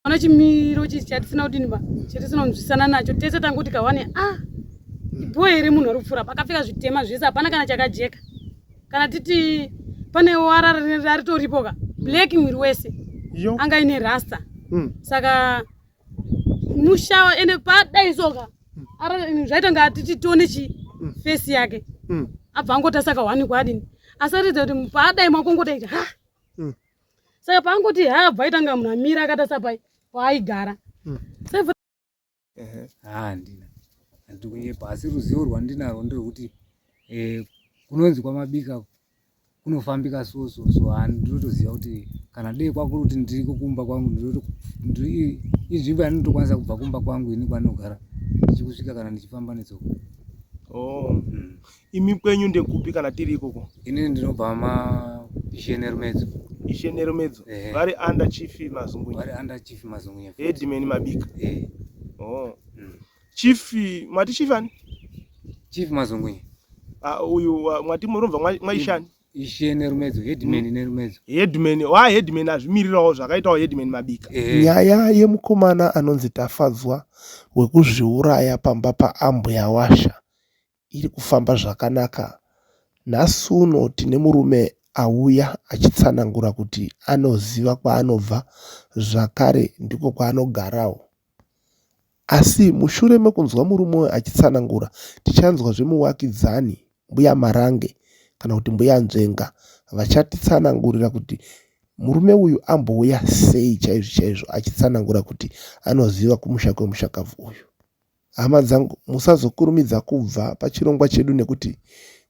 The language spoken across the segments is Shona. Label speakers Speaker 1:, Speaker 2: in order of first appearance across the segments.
Speaker 1: Ona chimiro chatisina kudini ba chatisina kunzwisana nacho tese tanguti kawane boy ere munhu ari kupfura pakapfeka zvitema zvese hapana kana chakajeka kana titi pane wara ritoripoka black mwiri wese anga ine rasta saka mushawa ene padaisoka zvaita nga titi tione fesi yake abva angoti saka wani kwadini asaridza kuti padai makongota iti saka paangoti abva aita nga munhu amira akatasa paaigara
Speaker 2: handina handikunyepa asi ruzivo rwandinarwo nderwekuti kunonzi kwamabika kunofambika so handinotoziva kuti kana dei kwakuri kuti ndiri kukumba kwangu inzvimbo yanondokwanisa kubva kumba kwangu ini kwandinogara ndichikusvika kana ndichifamba netsoka.
Speaker 3: Imi kwenyu ndekupi kana tiri ikoko?
Speaker 2: Ini ndinobva Ishenerumedzo.
Speaker 3: Ishenerumedzo vari under Chief Mazungunya.
Speaker 2: Vari under Chief Mazungunya.
Speaker 3: Headman Mabika. Chief mwati chief ani?
Speaker 2: Chief Mazungunya.
Speaker 3: Uyu mwati muromva mwaishani?
Speaker 2: Ishenerumedzo, headman Nerumedzo.
Speaker 3: Headman, headman azvimirirawo zvakaitawo headman Mabika.
Speaker 4: Nyaya yemukomana anonzi Tafadzwa wekuzviuraya pamba paambuya washa iri kufamba zvakanaka. Nhasi uno tine murume auya achitsanangura kuti anoziva kwaanobva zvakare ndiko kwaanogarawo. Asi mushure mekunzwa murume uyu achitsanangura tichanzwa zvemuwakidzani mbuya Marange kana kuti mbuya Nzvenga vachatitsanangurira kuti murume uyu ambouya sei chaizvo achitsanangura kuti anoziva kumusha kwemushakabvu uyu. Hama dzangu, musazokurumidza kubva pachirongwa chedu nekuti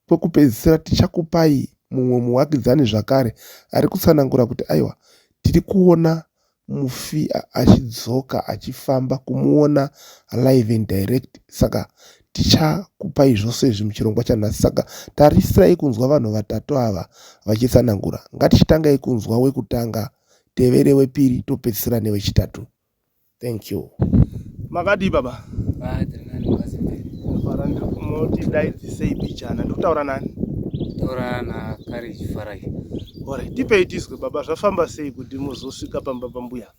Speaker 4: kwekupedzisira tichakupai mumwe muwakidzani zvakare ari kutsanangura kuti aiwa tiri kuona mufi achidzoka achifamba kumuona live and direct, saka tichakupai zvose izvi muchirongwa chanhasi. Saka tarisirai kunzwa vanhu vatatu ava vachitsanangura. Ngatichitangai kunzwa wekutanga, tevere wepiri, topedzisira newechitatu. Thank you.
Speaker 3: Makadi baba? Moti daidzisei bichana ndikutaura nani?
Speaker 2: Taura naKourage Farai.
Speaker 3: Alright, tipei tizwe baba zvafamba sei kuti muzosvika pamba pambuya?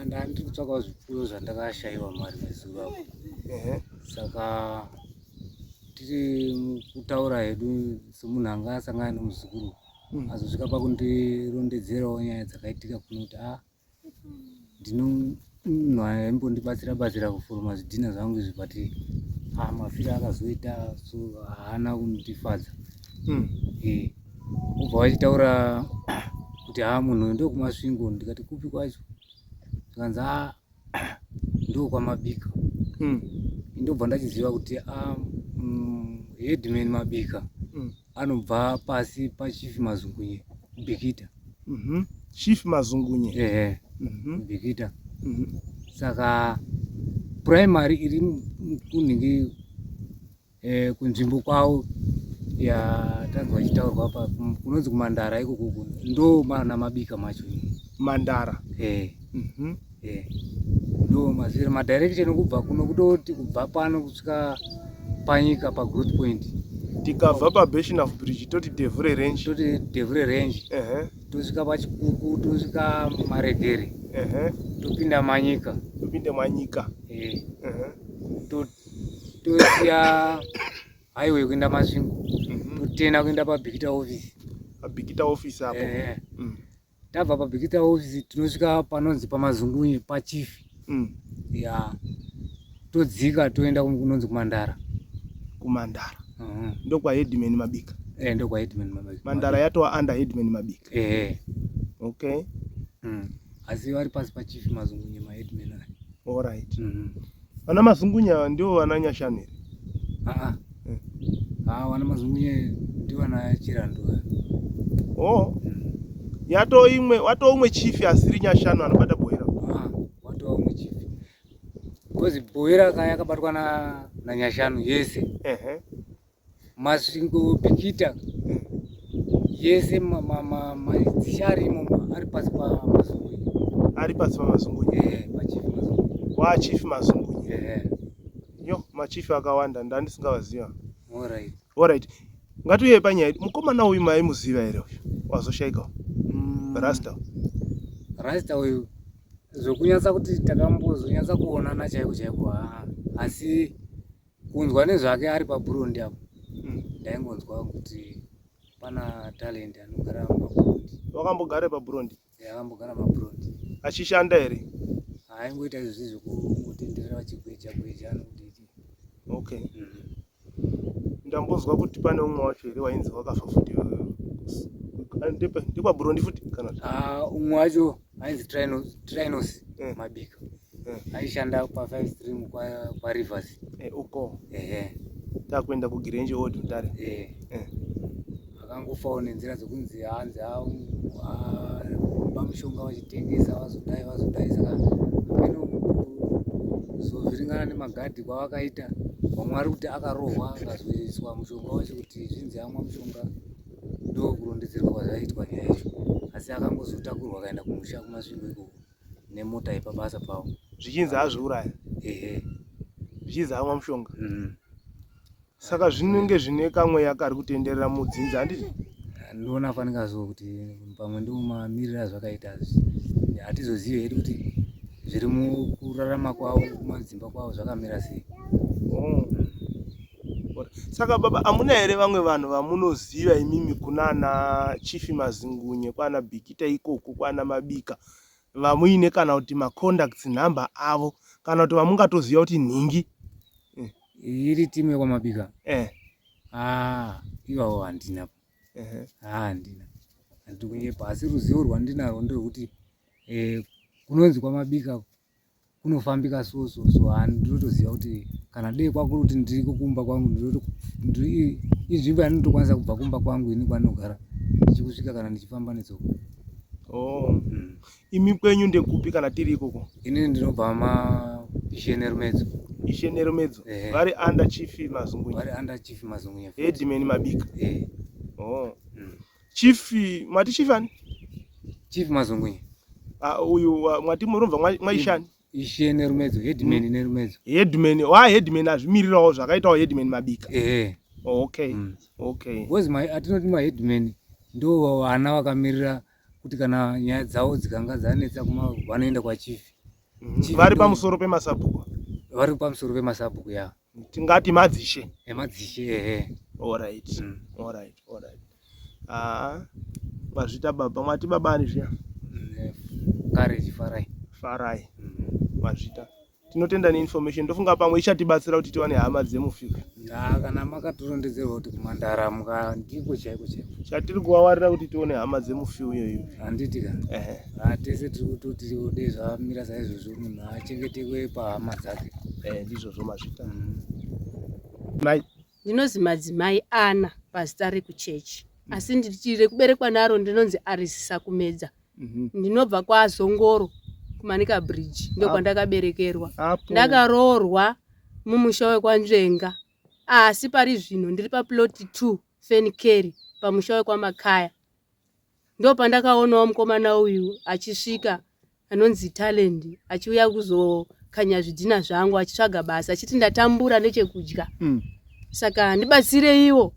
Speaker 2: Ndandiri kutsvakawo zvipfuyo zvandakashayiwa mari mezuva apo. Saka tiri kutaura hedu semunhu anga asangana nomuzukuru azosvika pakundirondedzerawo nyaya dzakaitika kuno kuti ndino aimbondibatsira kuforoma zvidhina zvangu izvi but mafiro akazoita so haana kundifadza. Ubva vachitaura kuti munhu ndokumasvingo, ndikati kupi kwacho, zvikanzi ndokwamabika. Ndobva ndachiziva kuti headman Mabika anobva pasi paChief Mazungunya Bikita.
Speaker 3: Chief Mazungunya
Speaker 2: Bikita. Saka primary iri kunhingi kunzvimbo kwawo yatanzwa chitaurwa apa kunonzi kuMandara ikoko ndo mana Mabika macho.
Speaker 3: Mandara.
Speaker 2: Ndo mazviri madirection okubva kuno kutoti kubva pano kusvika panyika paGrowth Point.
Speaker 3: Tikabva paBashinaf Bridge toti Devure
Speaker 2: Range. Tosvika paChikuku, tosvika Maregere. Topinda Manyika. Tosiya highway kuenda Masvingo. Totenda kuenda paBikita office.
Speaker 3: Bikita office apo.
Speaker 2: Tabva paBikita office tinosvika panonzi paMazungunya paChief. Todzika toenda kunonzi kuMandara.
Speaker 3: Kumandara. Ndokwa headman Mabika.
Speaker 2: Ndokwa headman Mabika.
Speaker 3: Mandara yatova under headman Mabika. Okay.
Speaker 2: Asi vari pasi paChief Mazungunya maheadman aya.
Speaker 3: Alright. Vana Mazungunya ndivo vana Nyashanu here?
Speaker 2: Vana Mazungunya ndivo vana Chirando.
Speaker 3: Wato umwe chief asiri Nyashanu anobata Bhoera.
Speaker 2: Wato umwe chief. Because Bhoera yakabatwa naNyashanu yese. Masvingo Bikita yese dzisharimo ari pasi paMazungunya.
Speaker 3: Ari pasi paMazungunya.
Speaker 2: Chief
Speaker 3: Mazungunya. Yo, machief akawanda ndandisingavaziva.
Speaker 2: Alright.
Speaker 3: Ngatiuye panyaya. Mukomana uyu maimuziva here uyu? Wazoshaikawo? Rasta uyu
Speaker 2: Zvokunyatsa kuti takambozonyatsa kuonana chaiko chaiko asi kunzwa nezvake ari paBurundi apo ndaingonzwa kuti pana talent anogara muBurundi.
Speaker 3: Wakambogara paBurundi?
Speaker 2: Akambogara muBurundi.
Speaker 3: Achishanda here?
Speaker 2: Aingoita izvi zvokutenderera vachigweja anoditi.
Speaker 3: Okay. Ndambozwa kuti pane umwe wacho here wainzi wakafa futi ndekwaBurundi futi kana?
Speaker 2: Umwe wacho ainzi Trinos Mabika. Aishanda pa5 stream kwaRivers.
Speaker 3: Uko. Takuenda kuGirenje Old Mutare.
Speaker 2: Akangofawo nenzira dzokunzi hanzi pamushonga vachitengesa vazodai saka peno zovhiringana nemagadhi kwavakaita vamwe vari kuti akarohwa akazoiswa mushonga wacho kuti zvinzi amwa mushonga ndo kurondedzerwa kwazvaitwa nyaya yacho, asi akangozotakurwa akaenda kumusha kumasvingo ikoko nemota ipabasa pavo
Speaker 3: zvichinzi azviuraya. Zvichizi amwa mushonga. Saka zvinenge zvine kamweya kari kutenderera mudzinza handiti?
Speaker 2: Ndinoona fanika so kuti pamwe ndomamiriro azvakaita hatizozivi hedu kuti zviri mukurarama kwavo kumadzimba kwavo zvakamira sei.
Speaker 3: Saka baba, hamuna here vamwe vanhu vamunoziva imimi kunana Chief Mazingunye kwana Bikita ikoko kwana Mabika vamuine kana kuti macontacts number avo kana kuti vamungatoziva kuti nhingi
Speaker 2: iri timu yekwamabika? Ivavo handina. Handina handiti kunyepa, asi ruzivo rwandinarwo nderwekuti kunonzi kwamabika kunofambika so handinotoziva kuti kana dei kwakuri kuti ndiri kukumba kwangu inzvimbo yanondokwanisa kubva kumba kwangu ini kwandinogara ndichikusvika kana ndichifamba netsoka.
Speaker 3: Imi kwenyu ndekupi kana tiri ikoko?
Speaker 2: Ini ndinobva Ishenerumedzo.
Speaker 3: Ishenerumedzo. Vari under Chief Mazingunye? Vari
Speaker 2: under Chief Mazingunye.
Speaker 3: Headman Mabika? Chief, mwati Chief ani?
Speaker 2: Chief Mazingunye.
Speaker 3: Uyu mwati murumva mwaishani?
Speaker 2: Ishenerumedzo, Headman Nerumedzo.
Speaker 3: Headman, Headman azvimirirawo zvakaitawo Headman Mabika? Okay.
Speaker 2: Because atinoti maHeadman ndo vana vakamirira kuti kana nyaya dzavo dzikanga dzanetsa vanoenda kwaChief.
Speaker 3: Vari pamusoro pemasabhuku?
Speaker 2: Vari pamusoro pemasabhuku, ya.
Speaker 3: Tingati madzishe?
Speaker 2: Madzishe,
Speaker 3: Alright. Mazvita baba, mwati baba ani zviya?
Speaker 2: Courage
Speaker 3: Farai. Mazvita. Tinotenda neinformation, ndofunga pamwe ichatibatsira kuti tiwane hama dzemufield.
Speaker 2: Kana makatorondedzerwa kuti kumandara ndiko chaiko chaiko
Speaker 3: chatiri kuvawarira kuti tione hama dzemufield iyoyo.
Speaker 2: Handiti ka? Tese tiri kutoti ode zvamira saizvozvo munhu achengetekwe pahama dzake.
Speaker 3: Ndizvozvo Mazvita.
Speaker 1: Ndinozi madzimai ana pazita rekuchechi, asi ndichiri kuberekwa naro ndinonzi Arisisa Kumedza. Ndinobva kwaZongoro kumanika bridge ndo kwandakaberekerwa. Ndakaroorwa mumusha wekwaNzvenga, asi pari zvino ndiri paplot 2 Fenikeri pamusha wekwaMakaya. Ndo pandakaonawo mukomana uyu achisvika anonzi Talent achiuya kuzokanya zvidhina zvangu achitsvaga basa achiti ndatambura nechekudya. Saka ndibatsireiwo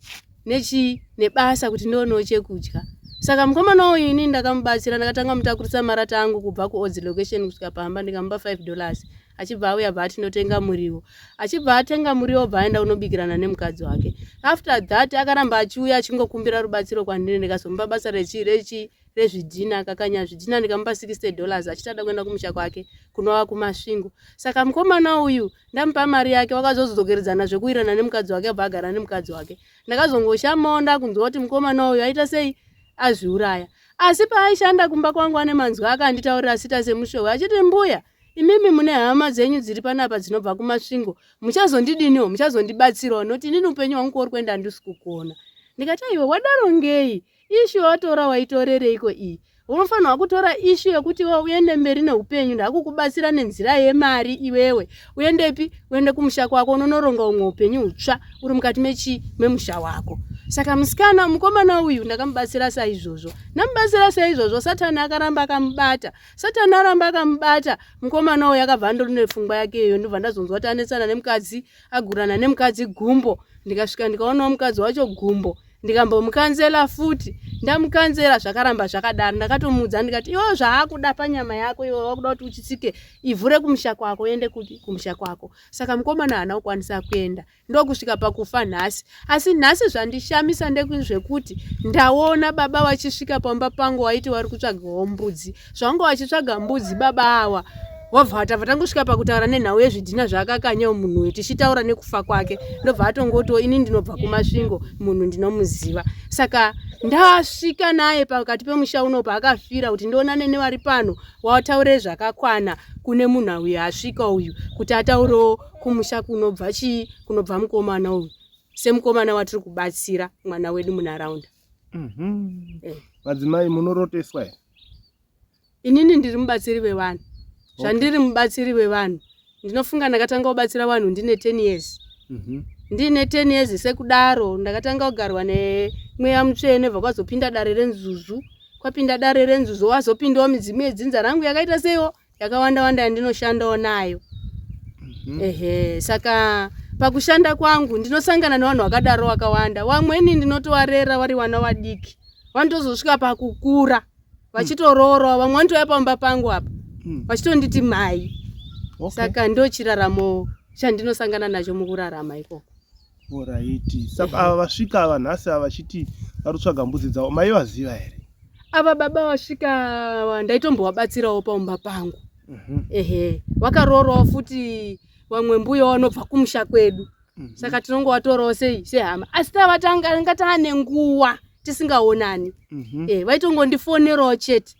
Speaker 1: nebasa kuti ndionewo chekudya. Saka mukomana uyu ini ndakamubatsira, ndakatanga mutakurisa marata angu kubva kuOdzi location kusvika pamba ndikamupa $5. Achibva auya bva tinotenga muriwo. Achibva atenga muriwo bva aenda unobikirana nemukadzi wake. After that akaramba achiuya achingokumbira rubatsiro kwandiri, ndikazomupa basa rezvidhina, akakanya zvidhina ndikamupa $60 achitada kuenda kumusha kwake kunova kumasvingo. Saka mukomana uyu ndamupa mari yake, wakazodzokeredzana zvekuirana nemukadzi wake bva agara nemukadzi wake. Ndakazongoshamawo ndakunzwa kuti mukomana uyu aita sei azviuraya. Asi paaishanda kumba kwangu ane manzwi akanditaurira sita semushowe achiti, mbuya imimi mune hama dzenyu dziri panapa dzinobva kumasvingo, muchazondidiniwo, muchazondibatsirawo noti inini upenyu hwangu kuri kuenda handisi kukuona. Ndikati iwe wadaro ngei? Ishu watora waitorereiko iyi? Unofanirwa kutora ishu yekuti uende mberi neupenyu, ndakukubatsira nenzira yemari iwewe. Uendepi? Uende kumusha kwako unonoronga umwe upenyu utsva uri mukati memusha wako. Saka musikana mukomana uyu ndakamubatsira saizvozvo. Namubatsira saizvozvo Satani akaramba akamubata. Satani aramba akamubata, mukomana uyu akabva ndorine pfungwa yake iyo, ndobva ndazonzwa kuti anetsana nemukadzi, agurana nemukadzi gumbo. Ndikasvika ndikaonawo mukadzi wacho gumbo.
Speaker 5: Ndikambomukanzela futi, ndamukanzela zvakaramba zvakadaro. Ndakatomudza ndikati iwo zvaakuda panyama yako iwe wakuda kuti uchitsike ivhure kumusha kwako uende kumusha kwako. Saka mukomana haana kukwanisa kuenda. Ndokusvika pakufa nhasi. Asi nhasi zvandishamisa ndezvekuti ndaona baba vachisvika pamba pangu waiti vari kutsvagawo mbudzi. Zvanga vachitsvaga mbudzi baba awa. Wabva vatangosvika pakutaura nenhau yezvidhina zvaakakanya munhu uyu tichitaura nekufa kwake. Ndobva atongotiwo ini ndinobva kumasvingo munhu ndinomuziva. Saka ndasvika naye pakati pemusha unopo akafira kuti ndionane nevari pano wataure zvakakwana kune munhu uyu asvika uyu kuti ataurewo kumusha kunobva mukomana uyu semukomana watiri kubatsira mwana wedu munharaunda.
Speaker 3: Madzimai munoroteswa here?
Speaker 5: Inini ndiri mubatsiri vevanhu. Zvandiri mubatsiri wevanhu ndinofunga ndakatanga kubatsira vanhu ndine 10 years. Ndine 10 years sekudaro ndakatanga kugarwa nemweya mutsvene vakazopinda dare renzuzu. Kwapinda dare renzuzu wazopindawo midzimu yedzinza rangu yakaita seyo yakawanda wanda yandinoshandawo nayo. Saka pakushanda kwangu ndinosangana nevanhu vakadaro wakawanda. Vamweni ndinotovarera vari vana vadiki. Vanotozosvika pakukura vachitoroora, vamwe vanotouya pamba pangu apa vachitonditi mai. Saka ndo chiraramo chandinosangana nacho mukurarama ikoko.
Speaker 3: Alright. Saka ava vasvika ava nhasi ava vachiti varutsvaga mbudzi dzavo mai vaziva here?
Speaker 5: Ava baba vasvika ndaitombovabatsirawo paumba pangu. Vakaroorawo futi vamwe mbuya vanobva kumusha kwedu. Saka tinongowatorawo sehama. Asi tavatanga taane nguva tisingaonani. Vaitongondifonerawo chete.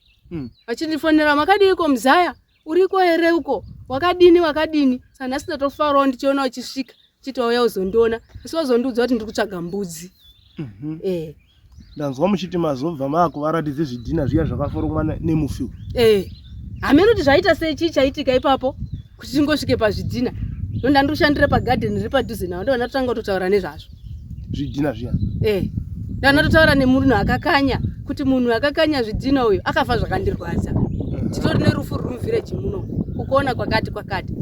Speaker 5: Vachindifonera makadiko muzaya uriko here uko wakadini. Saka nhasi ndatofarawo ndichiona uchisvika chitauya uzondiona. Asi wazondiudza kuti ndiri kutsvaga mbudzi.
Speaker 3: Ndanzwa muchiti mazobva maakuvaratidze zvidhina zviya zvakaforomwa nemufi.
Speaker 5: Hamene kuti zvaita sei chii chaitika ipapo kuti tingosvike pazvidhina. Ndandoshandira pagadheni riri padhuze nawo ndo ndatanga kutotaura nezvazvo.
Speaker 3: Zvidhina zviya?
Speaker 5: Ndanototaura nemunhu akakanya kuti munhu akakanya zvidhina uyu akafa zvakandirwadza. Titori nerufu ruri muvhireji muno kukuona kwakati.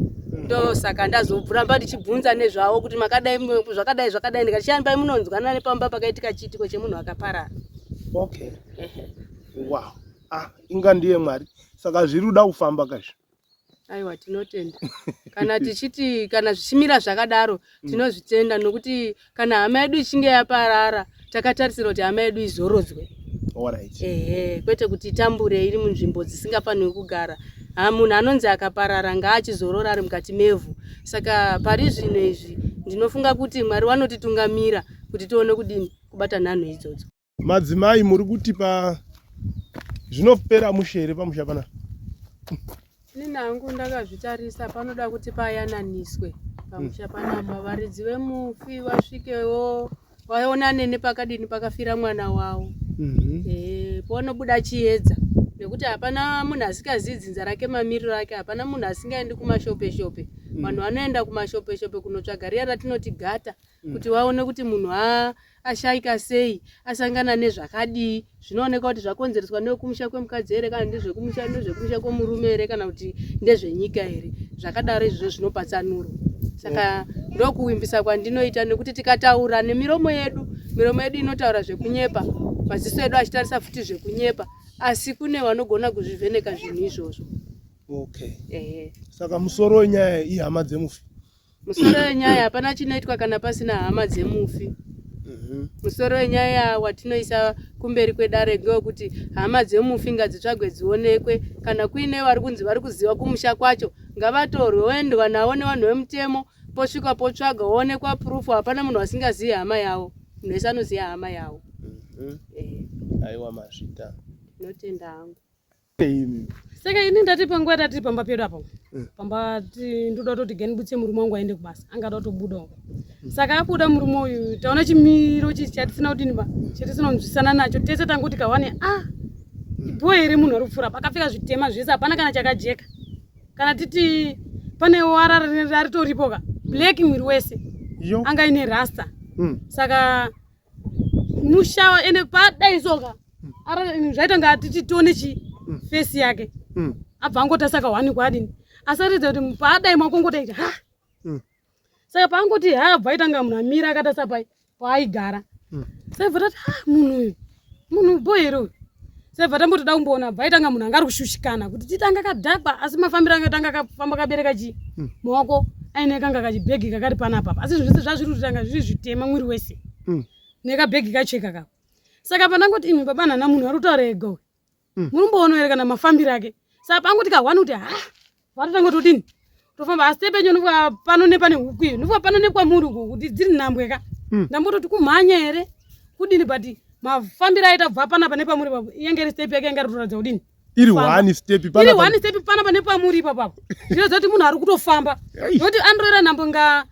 Speaker 5: Ndo saka ndazobvuramba ndichibvunza nezvawo kuti makadai zvakadai ndikachiyambai munonzwanana nepamba pakaitika chiitiko chemunhu akaparara.
Speaker 3: Okay. Wow. Inga ndiye Mwari. Saka zviri kuda kufamba kazvo.
Speaker 5: Aiwa tinotenda. Kana tichiti kana zvichimira zvakadaro tinozvitenda nokuti kana hama yedu ichinge yaparara takatarisira kuti hama yedu izorodzwe.
Speaker 3: Alright.
Speaker 5: Kwete kuti itambure iri munzvimbo dzisingafaniri kugara. Munhu anonzi akaparara ngaachizorora ari mukati mevhu. Saka pari zvino izvi ndinofunga kuti Mwari wanotitungamira kuti tione kudini kubata nhanho idzodzo.
Speaker 3: Madzimai muri kuti zvinopera mushere pamusha panapa.
Speaker 5: Ini nangu ndakazvitarisa panoda kuti payananiswe pamusha panapa. Varidzi vemufi vasvikewo vaonane nepakadini pakafira mwana wawo. Panobuda chiedza nekuti hapana munhu asikazivi dzinza rake mamiriro ake. Hapana munhu asingaendi kumashope. Vanhu vanoenda kumashope kunotsvaga riya ratinoti gata kuti vaone kuti munhu ashaika sei, asangana nezvakadii. Zvinooneka kuti zvakonzereswa nekumusha kwemukadzi here kana ndezvekumusha kwemurume here kana kuti ndezvenyika here. Zvakadaro izvozvo zvinopatsanuro. Saka ndokuimbisa kwandinoita nekuti tikataura nemiromo yedu inotaura zvekunyepa, maziso edu achitarisa futi zvekunyepa, asi kune vanogona kuzvivheneka zvinhu izvozvo.
Speaker 3: Saka musoro wenyaya ihama dzemufi.
Speaker 5: Musoro wenyaya hapana chinoitwa kana pasina hama dzemufi. Musoro wenyaya watinoisa kumberi kwedare ngewekuti hama dzemufi ngadzitsvagwe dzionekwe. Kana kuine vari kunzi vari kuziva kumusha kwacho ngavatorwe voendwa navo nevanhu vemutemo posvika potsvaga woonekwa proof. Hapana munhu asingazivi hama yawo. Munhu wese anoziva hama yawo.
Speaker 3: Aiwa mazvita.
Speaker 5: Notenda hangu.
Speaker 1: Saka ini ndati panguva tati pamba pedu apo. Pamba ndoda kutoti genibutse murume wangu aende kubasa. Angada kutobudawo. Saka abuda murume uyu taona chimiro chatisina kunzwisana nacho. Tese tanguti kawane ibhoyi here munhu ari kupfuura pakapfeka zvitema zvese hapana kana chakajeka. Kana titi pane wara raritoripoka black mwiri wese. Anga ine rasta. Saka mushawa ende padai soka. Zvaita ngatiti tione fesi yake. Abva angotasaka wani kwadini. Asaridza kuti padai makongotaita Saka paangoti abva aitanga munhu amira akatasa paaigara. saibva tati munhu boyero uyu. Saibva tambotoda kumboona bvaitanga munhu anga ari kushushikana kuti titanga kadhakwa, asi mafambiro ange tanga kafamba kabereka maoko aine kanga kachibhegi kakari panapa, asi zvese zvazviri kutanga zviri zvitema mwiri wese nekabhegi kacheka kako. Saka pandangoti imi baba nana munhu ari kutaura ega uyu munomboona ere kana mafambiro ake. Saka pangoti kahwani kuti vatotanga todini tofamba, asi tepenyu ndopwa pano nepane huku iyo, ndopwa pano nekwamuri uku kuti dziri nhambweka. Ndambototi kumhanya ere kudini, but mafambiro aita bva panapa nepamuri papo inge iri step yake inge ari kutoratidza kudini
Speaker 3: iri one step
Speaker 1: iri one step panapa nepamuri ipapapo. Zvinoziva kuti munhu ari kutofamba nokuti androera nhambwe nga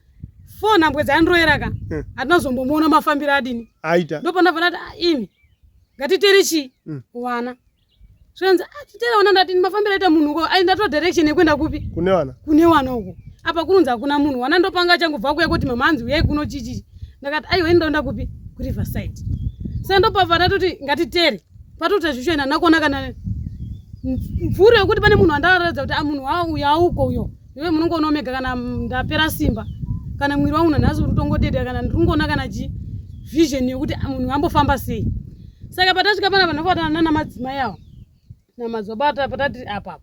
Speaker 1: 4 nhambwe dzaandroera ka hatinazombomuona mafambiro adini
Speaker 3: aita.
Speaker 1: ndopandabva ndati imi ngatitere wana zvenzi titera wana ndati mafambiro aita munhu uko aindato direction yekuenda kupi kune wana uko apa kunonzi hakuna munhu. Wana ndopanga changobva kuya kuti mama hanzi uyai kuno chichichi. Ndakati aiwa ndaenda kupi kuriverside. Saka ndopabva tatoti ngatitere patoti zvichena nakuona kana mvuri yekuti pane munhu andaratidza kuti munhu uyu auko uyo iwe munongoona omega kana ndapera simba kana mwiri wangu nanhasi uri kutongodedera kana ndiringoona kana vision yekuti munhu ambofamba sei. Saka patasvika panapa ndakabatana nana madzimai avo namadzobata patati apapo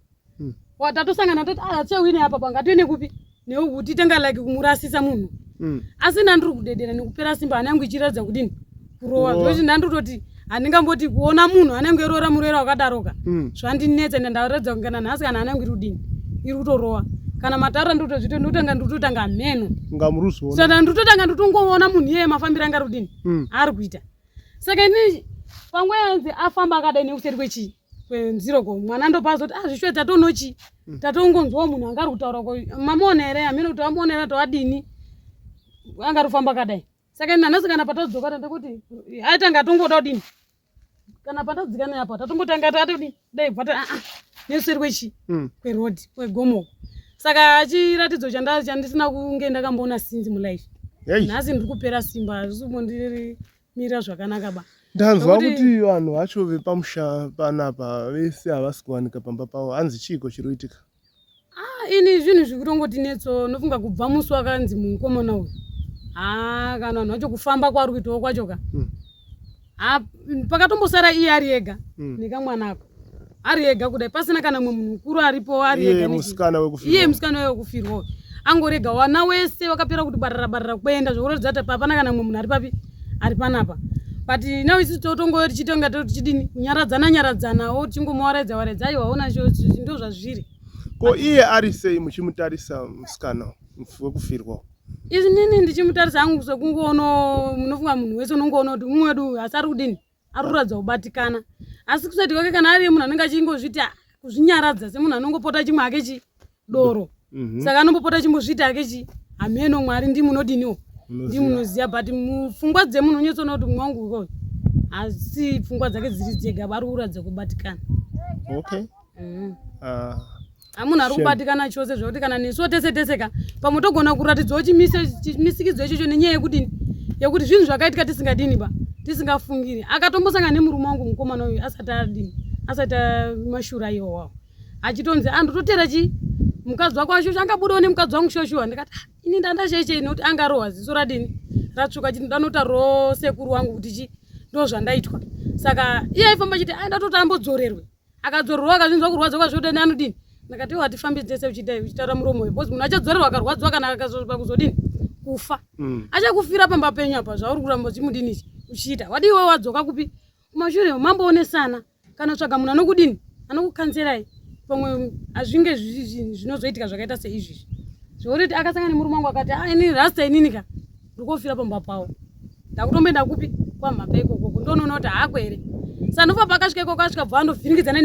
Speaker 1: watatosangana toti chewine apapo ngatiende kupi neuku titenga like kumurasisa munhu. Asi ndandiri kudedera nekupera simba hanangu ichiratidza kudini kurowa zvokuti ndanditoti handingamboti kuona munhu anenge eroora murwere wakadaroka zvandinetsa ndandaratidza kungana nhasi kana hanangu iri kudini iri kutorowa kana mataura ndotozvito ndotanga ndototanga mheno
Speaker 3: ngamuruzo
Speaker 1: saka ndototanga ndotongoona munhu iyeye mafambiro anga rudini ari kuita. Saka ini panguva yanzi afamba akadai nekuseri kwenziro ko mwana ndopazoti zvishwe tatonochi tatongonzwawo munhu anga ari kutaura ko mamuona ere amene kuti amuona ere toadini anga ari kufamba akadai. Saka ini nanhasi kana patadzoka ndekuti aitanga tongoda kudini kana patadzika neapo tatombotanga tatodini dai bvata nekuseri kwerodhi kwegomoko. Saka chiratidzo chandisina kunge ndakamboona sinzi mulife nhasi ndiri kupera simba hazvisi kumbondirimira zvakanaka ba.
Speaker 3: ndanzwa kuti vanhu vacho vepamusha panapa vese havasi kuwanika pamba pavo. Hanzi chiiko chiri kuitika?
Speaker 1: Ini zvinhu zvikutongoti netso nofunga kubva musi wakanzi mukomana uyu kana vanhu vacho kufamba kwaari kuitawo kwachoka pakatombosara iye ari ega nekamwanako ari ega kudai pasina kana mumwe munhu mukuru aripo ari ega iye musikana wekufirwa angorega wana wese wakapera kuti barara kuenda zvokuratidza kuti papana kana mumwe munhu ari papi ari panapa. But now isi totongoti chitonga toti chidini kunyaradzanawo tichingomuwaredza aiwa ona ndo zvazviri.
Speaker 3: Ko iye ari sei muchimutarisa musikana wekufirwa?
Speaker 1: Izi nini ndichimutarisa hangu sekungoona munofunga munhu wese unongoona kuti mumwe wedu hasi ari kudini ari kuratidza kubatikana. Asi kusati kwake kana ari munhu anenge achingozviti kuzvinyaradza semunhu anongopota chimwe hake chidoro. Saka anombopota chimbozviti hake hameno Mwari ndimunodiniwo ndimunoziva. But mupfungwa dzemunhu unyotsoona kuti mumwe wangu uko asi pfungwa dzake dziri dzega ari kuratidza kubatikana. Munhu ari kubatikana chose zvokuti kana nesuwo tese pamwe togona kuratidzawo chimisikidzo ichocho nenyaya yekuti zvinhu zvakaitika tisingadini ba tisingafungiri. Akatombosangana nemurume wangu mukomana uyu asati mashura iwowawo achitonzi andototera mukadzi wako ashosho angabudawo nemukadzi wangu shoshuwa. Ndikati ini ndandasheichei nekuti angarohwa ziso radini ratsvuka chiti ndanotaurawo sekuru wangu kuti ndo zvandaitwa. Saka iye aifamba chiti ndatoti ambodzorerwe akadzorerwa akazvinzwa kurwadza kwazvodani anodini. Ndakati hatifambi dzese uchitaura muromo we munhu achadzorerwa akarwadzwa kana akazopa kuzodini kufa achakufira pamba penyu apa zvauri kuramba uchimudini uchiita. Wadi iwe wadzoka kupi kumashure mamboonesana kana tsvaga munhu anokudini anokukanzerai pamwe hazvinge zvinozoitika zvakaita seizvizvi zvokuti akasangana nemurume wangu akati ini rasta ininika ndikofira pamba pavo ndakutomboenda kupi kwamhapa ikoko ndonoona kuti hakwere. Saka ndofa pakasvika ikoko asvika bva andovhiringidzana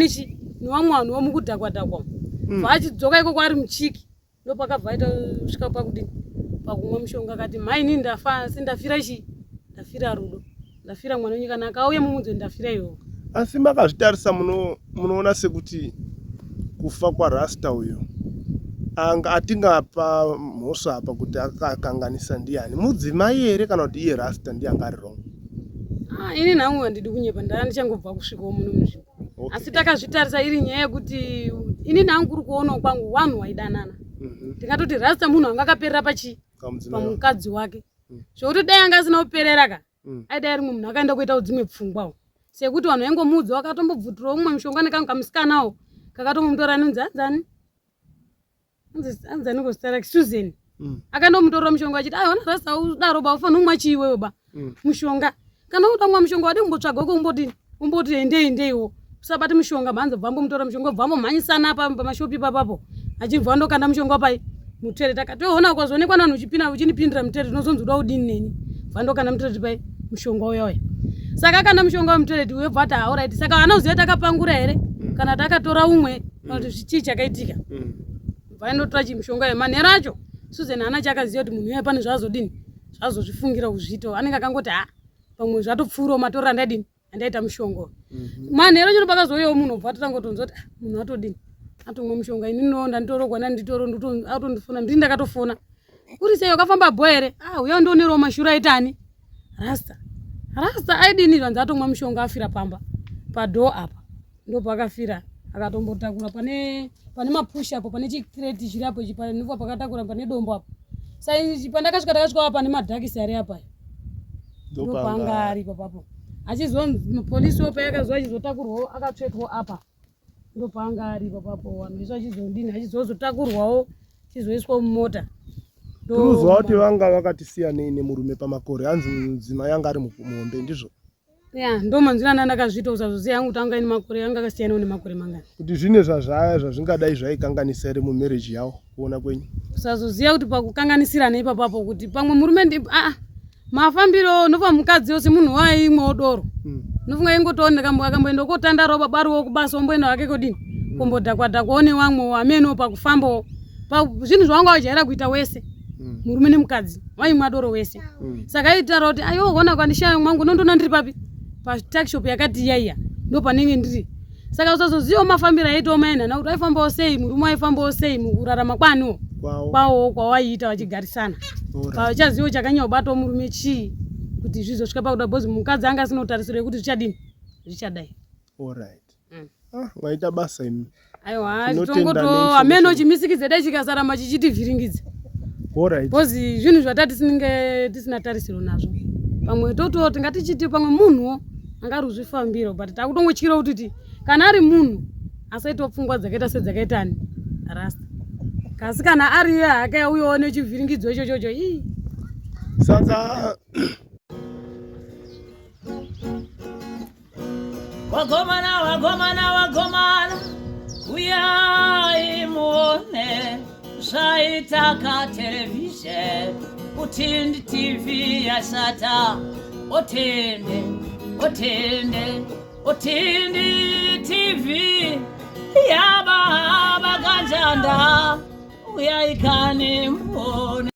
Speaker 1: newamwe vanhu vomukudhakwadhakwa bva achidzoka ikoko ari muchiki ndopakabva aita svika pakudini pakumwa mushonga akati mai ini ndafa sindafira ndafira rudo ndafira mwana wenyu kana akauye mumudzi ndafira iwowo.
Speaker 3: Asi makazvitarisa munoona sekuti kufa kwaRasta uyo atingapa mhosva apa kuti akakanganisa ndiani, mudzimai here kana kuti iye Rasta ndiye anga ari wrong?
Speaker 1: Ini nhangu handidi kunyepa ndichangobva kusvikawo muno munzvimbo. Asi takazvitarisa iri nyaya yekuti ini nhangu kuri kuonawo kwangu wanhu waidanana. Ndingatoti Rasta munhu anga akaperera pamukadzi wake zvokuti dai anga asina kuperera ka aida ari munhu akaenda kuita dzimwe pfungwawo sekuti vanhu vaingomudza wakatombobvutira umwe mushonga nekangu kamusikanawo kakatomutora anonzi anzani kositara Susan akandomutorera mushonga achiti aiona rasa udaro ba ufana umwe chiiwewe ba mushonga kana uda umwe mushonga wadi kumbotsvaga umboti endeiwo usabati mushonga mhanzo bvambo mutora mushonga bvambo mhanyisana pamashopi papapo achibva ndokanda mushonga pai mutere takatoona kwazoonekwa nanhu uchipinda uchinipindira mutere tinozonzi uda udini neni bvandokanda mutere pai mushonga uyoyo saka kana mushonga wemutereti webva ati alright saka vana uziva takapangura here kana takatora umwe kuti chii chakaitika vaindotora chimushonga manhero acho Susan hana chakaziva kuti munhu uya pane zvazodini zvazozvifungira kuzviita anenge akangoti pamwe zvatopfuurawo matorera ndadini andaita mushonga manhero chino pakazouyawo munhu obva atotangotonzwa kuti munhu atodini atomwa mushonga inini ndanditorogwa nanditoro atondifona ndini ndakatofona uri sei wakafamba bho here uya ndionerawo mashura aitani rasta aidini zvanzi atomwa mushonga afira pamba padho apa ndopakafira akatombotakura pane mapushapo pane chikireti chiri apo ndipo pakatakura pane dombo apo sai pandakasvika pane madhakisi ari apayo ndopanga ari papapo achizonzi polisi wo payakazuva achizotakurwawo akatsvetwawo apa ndopanga ari papapo vanhu isu achizodini achizozotakurwawo chizoiswa mumota
Speaker 3: Turuzuwa kuti vanga vakatisiya nemurume pamakore hanzi mudzimai yanga ari muhombe ndizvo
Speaker 1: ndo manzina ndakazviita usazoziva yangu kuti anga ine makore anga akasiyanawo nemakore mangani
Speaker 3: kuti zvine zvazvingadai zvaikanganisa here mumereji yawo kuona kwenyu
Speaker 1: usazoziva kuti pakukanganisirana ipapapo kuti pamwe murume mafambiro nofa mukadzi yose munhu waimwewo doro nofunga ingotooneka akamboenda kotandarawo babariwo kubasa omboenda wake kodini kombodhakwadhakwawo newamwewo ameno pakufambawo zvinhu zvawanga wajaira kuita wese murume nemukadzi waimwa doro wese saka aitaura kuti aiona kwandishaya mwangu nondona ndiri papi patakishop yakati yaiya ndo panenge ndiri saka usazoziva mafambiro aitawo maenhana kuti aifambawo sei murume aifambawo sei mukurarama kwaniwo kwawo kwawaiita vachigarisana vachaziva chakanyabatawo murume chii kuti zvizosvika pakuda bhozi mukadzi anga asina utarisiro yekuti zvichadini zvichadai
Speaker 3: mwaita basa imi
Speaker 1: aiwa titongoto ameno chimisikidze dai chikasaramba chichitivhiringidza bhozi zvinhu zvatatisinenge tisina tarisiro nazvo pamwe toto tingatichiti pamwe munhuwo angaruzvifambiro but takutongotyira kuti kana ari munhu asaitawo pfungwa dzakaita sedzakaitani rasta kasi kana ari hake auyawo nechivhiringidzo ichochocho
Speaker 3: saka
Speaker 6: wagomana uyai muone zvaitaka television utindi TV yasata otende TV yaba baganjanda uyai kane